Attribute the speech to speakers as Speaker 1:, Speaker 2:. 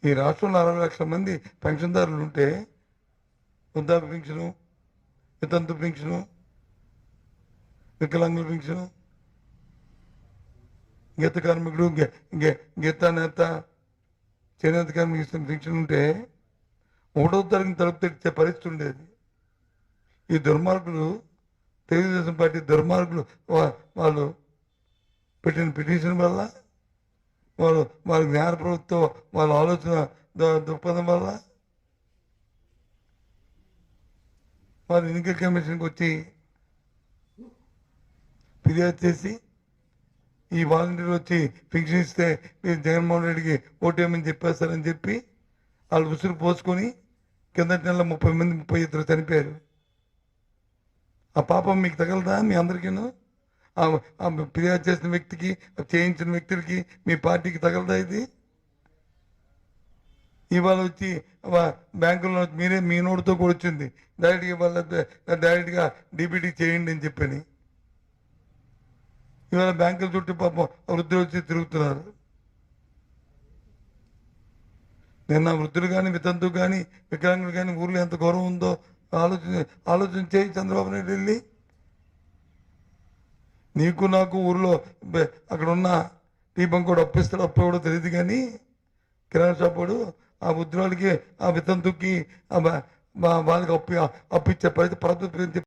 Speaker 1: ఈ రాష్ట్రంలో 60 లక్షల మంది పెన్షన్దారులు ఉంటే వృద్ధాప్య పెన్షను, వితంతు పెన్షను, వికలాంగుల పెన్షను, గీత కార్మికుడు, గీత నేత, చేనేత కార్మికులు ఇస్తున్న పెన్షన్ ఉంటే 1వ తరగతి తలుపు తెచ్చే పరిస్థితి ఉండేది. ఈ దుర్మార్గులు, తెలుగుదేశం పార్టీ దుర్మార్గులు వాళ్ళు పెట్టిన పిటిషన్ వల్ల, వాళ్ళ జ్ఞాన ప్రభుత్వం వాళ్ళ ఆలోచన దృక్పథం వల్ల వాళ్ళు ఎన్నికల కమిషన్కి వచ్చి ఫిర్యాదు చేసి ఈ వాలంటీర్లు వచ్చి పెన్షన్ ఇస్తే మీరు జగన్మోహన్ రెడ్డికి ఓటేయమని చెప్పేస్తారని చెప్పి వాళ్ళు ఉసురు పోసుకొని కిందటి నెల 30 మంది 32 చనిపోయారు. ఆ పాపం మీకు తగలదా? మీ అందరికీను ఫిర్యాదు చేసిన వ్యక్తికి, చేయించిన వ్యక్తులకి, మీ పార్టీకి తగలదా ఇది? ఇవాళ వచ్చి బ్యాంకుల్లో మీరే మీ నోటితో కూడా వచ్చింది డైరెక్ట్గా డీబీటీ చేయండి అని చెప్పని. ఇవాళ బ్యాంకుల చుట్టూ పాపం వృద్ధులు వచ్చి తిరుగుతున్నారు. నిన్న వృద్ధులు కానీ, వితంతులు కానీ, వికలాంగులు కానీ ఊర్లో ఎంత గౌరవం ఉందో ఆలోచన చేయి చంద్రబాబు నాయుడు వెళ్ళి. నీకు నాకు ఊర్లో అక్కడ ఉన్న టీ బంక్ కూడా అప్పిస్తాడు, అప్పు కూడా తెలియదు కానీ కిరాణా షాప్ వాడు ఆ వృద్ధులకి, ఆ వితంతుకి వాళ్ళకి అప్పిచ్చే పరిస్థితి ప్రభుత్వం